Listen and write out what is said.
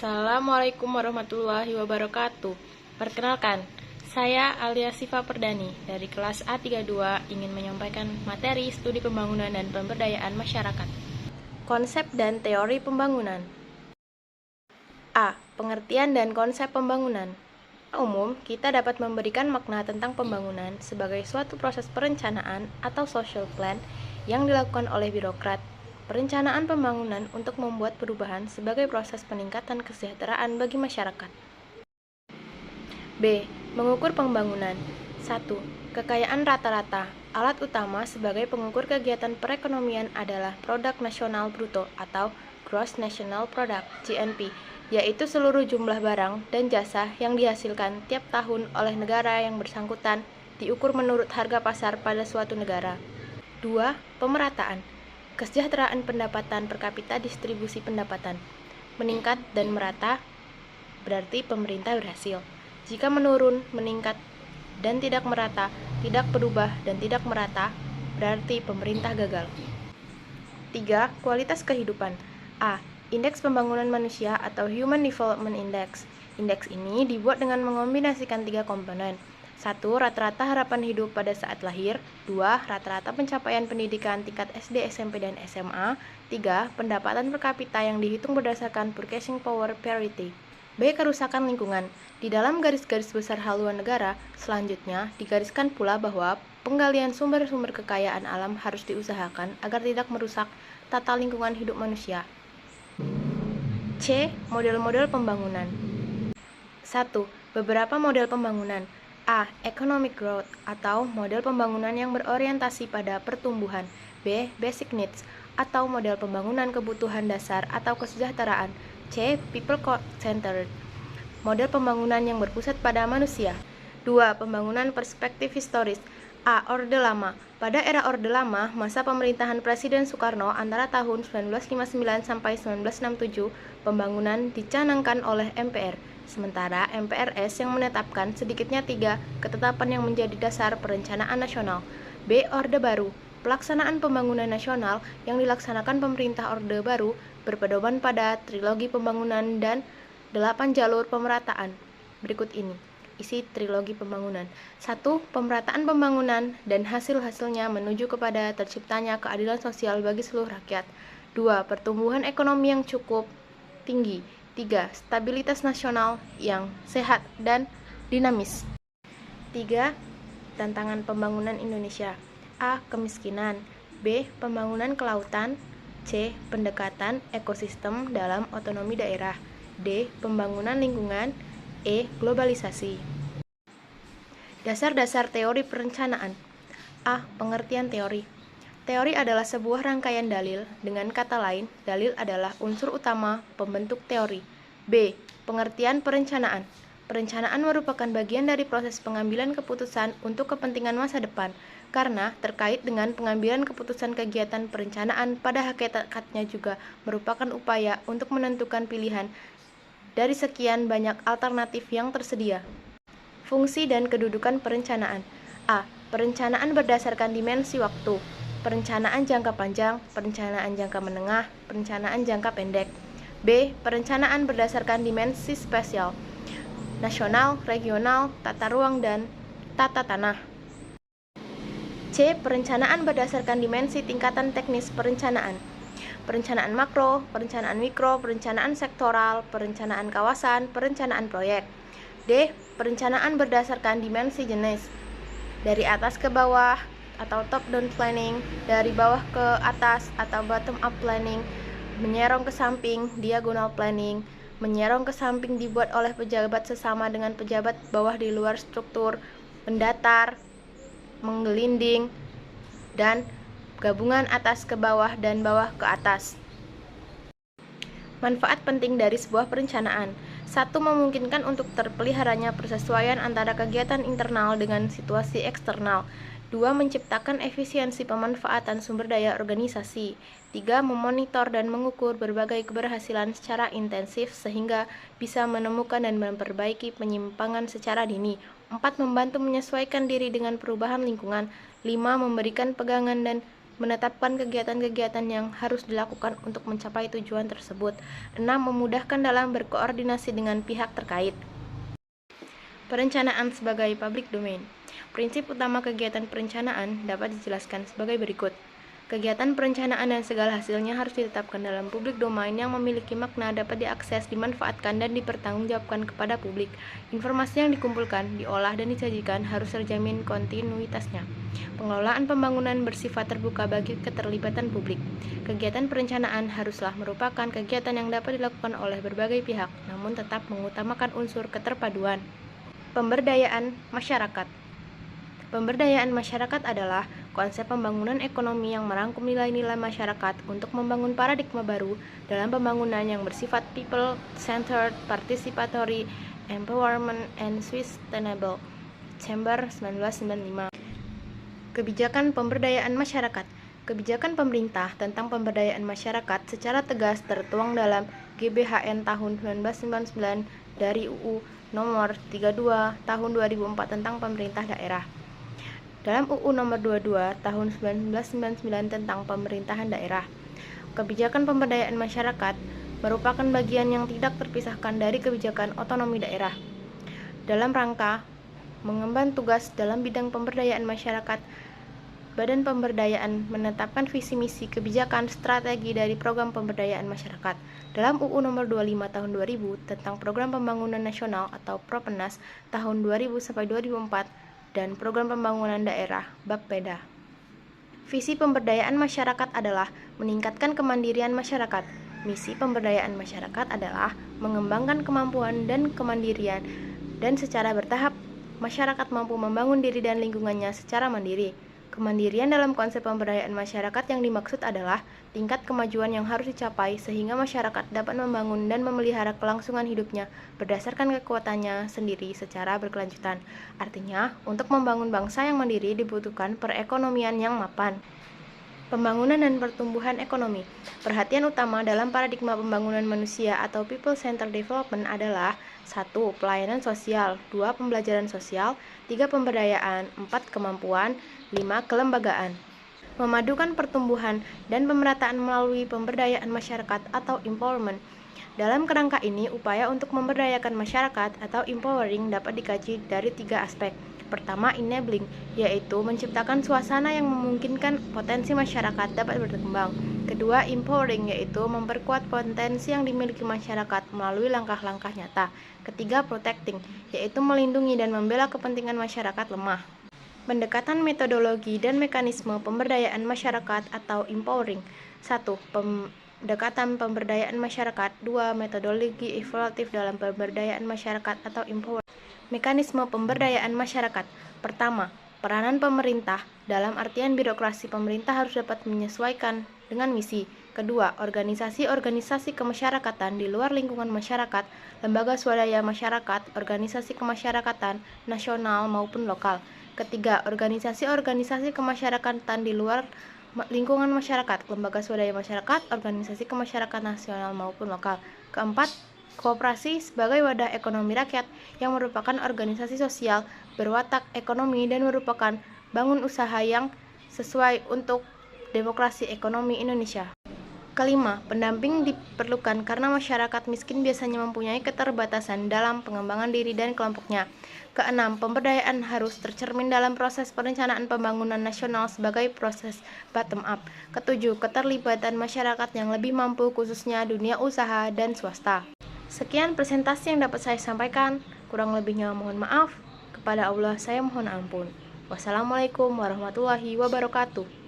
Assalamualaikum warahmatullahi wabarakatuh. Perkenalkan, saya Alia Siva Perdani dari kelas A32 ingin menyampaikan materi studi pembangunan dan pemberdayaan masyarakat. Konsep dan teori pembangunan. A. Pengertian dan konsep pembangunan. Umum, kita dapat memberikan makna tentang pembangunan sebagai suatu proses perencanaan atau social plan yang dilakukan oleh birokrat. Perencanaan pembangunan untuk membuat perubahan sebagai proses peningkatan kesejahteraan bagi masyarakat. B. Mengukur pembangunan. 1. Kekayaan rata-rata. Alat utama sebagai pengukur kegiatan perekonomian adalah Produk Nasional Bruto atau Gross National Product (GNP), yaitu seluruh jumlah barang dan jasa yang dihasilkan tiap tahun oleh negara yang bersangkutan diukur menurut harga pasar pada suatu negara. 2. Pemerataan. Kesejahteraan pendapatan per kapita, distribusi pendapatan meningkat dan merata, berarti pemerintah berhasil. Jika menurun, meningkat, dan tidak merata, tidak berubah dan tidak merata, berarti pemerintah gagal. 3. Kualitas kehidupan. A. Indeks pembangunan manusia atau Human Development Index. Indeks ini dibuat dengan mengombinasikan 3 komponen. 1. Rata-rata harapan hidup pada saat lahir. 2. Rata-rata pencapaian pendidikan tingkat SD, SMP, dan SMA. 3. Pendapatan per kapita yang dihitung berdasarkan purchasing power parity. B. Kerusakan lingkungan. Di dalam garis-garis besar haluan negara, selanjutnya digariskan pula bahwa penggalian sumber-sumber kekayaan alam harus diusahakan agar tidak merusak tata lingkungan hidup manusia. C. Model-model pembangunan. 1. Beberapa model pembangunan. A. Economic growth atau model pembangunan yang berorientasi pada pertumbuhan. B. Basic needs atau model pembangunan kebutuhan dasar atau kesejahteraan. C. People-centered, model pembangunan yang berpusat pada manusia. 2. Pembangunan perspektif historis. A. Orde Lama. Pada era Orde Lama, masa pemerintahan Presiden Soekarno antara tahun 1959 sampai 1967, pembangunan dicanangkan oleh MPR. Sementara MPRS yang menetapkan sedikitnya 3 ketetapan yang menjadi dasar perencanaan nasional. B. Orde Baru. Pelaksanaan pembangunan nasional yang dilaksanakan pemerintah Orde Baru berpedoman pada trilogi pembangunan dan 8 jalur pemerataan. Berikut ini isi trilogi pembangunan. 1. Pemerataan pembangunan dan hasil-hasilnya menuju kepada terciptanya keadilan sosial bagi seluruh rakyat. 2. Pertumbuhan ekonomi yang cukup tinggi. 3. Stabilitas nasional yang sehat dan dinamis. 3. Tantangan pembangunan Indonesia. A. Kemiskinan. B. Pembangunan kelautan. C. Pendekatan ekosistem dalam otonomi daerah. D. Pembangunan lingkungan. E. Globalisasi. Dasar-dasar teori perencanaan. A. Pengertian teori. Teori adalah sebuah rangkaian dalil. Dengan kata lain, dalil adalah unsur utama pembentuk teori. B. Pengertian perencanaan. Perencanaan merupakan bagian dari proses pengambilan keputusan untuk kepentingan masa depan, karena terkait dengan pengambilan keputusan kegiatan perencanaan pada hakikatnya juga merupakan upaya untuk menentukan pilihan dari sekian banyak alternatif yang tersedia. Fungsi dan kedudukan perencanaan. A. Perencanaan berdasarkan dimensi waktu. Perencanaan jangka panjang, perencanaan jangka menengah, perencanaan jangka pendek. B. Perencanaan berdasarkan dimensi spasial, nasional, regional, tata ruang, dan tata tanah. C. Perencanaan berdasarkan dimensi tingkatan teknis perencanaan. Perencanaan makro, perencanaan mikro, perencanaan sektoral, perencanaan kawasan, perencanaan proyek. D. Perencanaan berdasarkan dimensi jenis, dari atas ke bawah atau top-down planning, dari bawah ke atas atau bottom-up planning, menyerong ke samping, diagonal planning, menyerong ke samping dibuat oleh pejabat sesama dengan pejabat bawah di luar struktur, mendatar, menggelinding, dan gabungan atas ke bawah dan bawah ke atas. Manfaat penting dari sebuah perencanaan. 1. Memungkinkan untuk terpeliharanya persesuaian antara kegiatan internal dengan situasi eksternal. 2. Menciptakan efisiensi pemanfaatan sumber daya organisasi. 3. Memonitor dan mengukur berbagai keberhasilan secara intensif sehingga bisa menemukan dan memperbaiki penyimpangan secara dini. 4. Membantu menyesuaikan diri dengan perubahan lingkungan. 5. Memberikan pegangan dan menetapkan kegiatan-kegiatan yang harus dilakukan untuk mencapai tujuan tersebut. 6. Memudahkan dalam berkoordinasi dengan pihak terkait. Perencanaan sebagai public domain. Prinsip utama kegiatan perencanaan dapat dijelaskan sebagai berikut. Kegiatan perencanaan dan segala hasilnya harus ditetapkan dalam public domain yang memiliki makna, dapat diakses, dimanfaatkan, dan dipertanggungjawabkan kepada publik. Informasi yang dikumpulkan, diolah, dan disajikan harus terjamin kontinuitasnya. Pengelolaan pembangunan bersifat terbuka bagi keterlibatan publik. Kegiatan perencanaan haruslah merupakan kegiatan yang dapat dilakukan oleh berbagai pihak, namun tetap mengutamakan unsur keterpaduan. Pemberdayaan masyarakat. Pemberdayaan masyarakat adalah konsep pembangunan ekonomi yang merangkum nilai-nilai masyarakat untuk membangun paradigma baru dalam pembangunan yang bersifat people-centered, participatory, empowerment, and sustainable. Chamber 1995. Kebijakan pemberdayaan masyarakat. Kebijakan pemerintah tentang pemberdayaan masyarakat secara tegas tertuang dalam GBHN tahun 1999 dari UU nomor 32 tahun 2004 tentang pemerintah daerah. Dalam UU nomor 22 tahun 1999 tentang pemerintahan daerah. Kebijakan pemberdayaan masyarakat merupakan bagian yang tidak terpisahkan dari kebijakan otonomi daerah. Dalam rangka mengemban tugas dalam bidang pemberdayaan masyarakat, Badan Pemberdayaan menetapkan visi misi kebijakan strategi dari program pemberdayaan masyarakat. Dalam UU nomor 25 tahun 2000 tentang Program Pembangunan Nasional atau Propenas tahun 2000 sampai 2004 dan Program Pembangunan Daerah Bapeda. Visi pemberdayaan masyarakat adalah meningkatkan kemandirian masyarakat. Misi pemberdayaan masyarakat adalah mengembangkan kemampuan dan kemandirian, dan secara bertahap masyarakat mampu membangun diri dan lingkungannya secara mandiri. Kemandirian dalam konsep pemberdayaan masyarakat yang dimaksud adalah tingkat kemajuan yang harus dicapai sehingga masyarakat dapat membangun dan memelihara kelangsungan hidupnya berdasarkan kekuatannya sendiri secara berkelanjutan. Artinya, untuk membangun bangsa yang mandiri dibutuhkan perekonomian yang mapan. Pembangunan dan pertumbuhan ekonomi. Perhatian utama dalam paradigma pembangunan manusia atau people-centered development adalah 1. Pelayanan sosial, 2. Pembelajaran sosial, 3. Pemberdayaan, 4. Kemampuan, 5. Kelembagaan. Memadukan pertumbuhan dan pemerataan melalui pemberdayaan masyarakat atau empowerment. Dalam kerangka ini, upaya untuk memberdayakan masyarakat atau empowering dapat dikaji dari 3 aspek. Pertama, enabling, yaitu menciptakan suasana yang memungkinkan potensi masyarakat dapat berkembang. Kedua, empowering, yaitu memperkuat potensi yang dimiliki masyarakat melalui langkah-langkah nyata. Ketiga, protecting, yaitu melindungi dan membela kepentingan masyarakat lemah. Pendekatan metodologi dan mekanisme pemberdayaan masyarakat atau empowering. 1. Pendekatan pemberdayaan masyarakat. 2. Metodologi evaluatif dalam pemberdayaan masyarakat atau empowering. Mekanisme pemberdayaan masyarakat. Pertama, peranan pemerintah. Dalam artian birokrasi pemerintah harus dapat menyesuaikan dengan misi. Kedua, organisasi-organisasi kemasyarakatan di luar lingkungan masyarakat, lembaga swadaya masyarakat, organisasi kemasyarakatan nasional maupun lokal. Ketiga, organisasi-organisasi kemasyarakatan di luar lingkungan masyarakat, lembaga swadaya masyarakat, organisasi kemasyarakatan nasional maupun lokal. Keempat, koperasi sebagai wadah ekonomi rakyat yang merupakan organisasi sosial berwatak ekonomi dan merupakan bangun usaha yang sesuai untuk demokrasi ekonomi Indonesia. Kelima, pendamping diperlukan karena masyarakat miskin biasanya mempunyai keterbatasan dalam pengembangan diri dan kelompoknya. Keenam, pemberdayaan harus tercermin dalam proses perencanaan pembangunan nasional sebagai proses bottom up. Ketujuh, keterlibatan masyarakat yang lebih mampu khususnya dunia usaha dan swasta. Sekian presentasi yang dapat saya sampaikan, kurang lebihnya mohon maaf. Kepada Allah saya mohon ampun. Wassalamualaikum warahmatullahi wabarakatuh.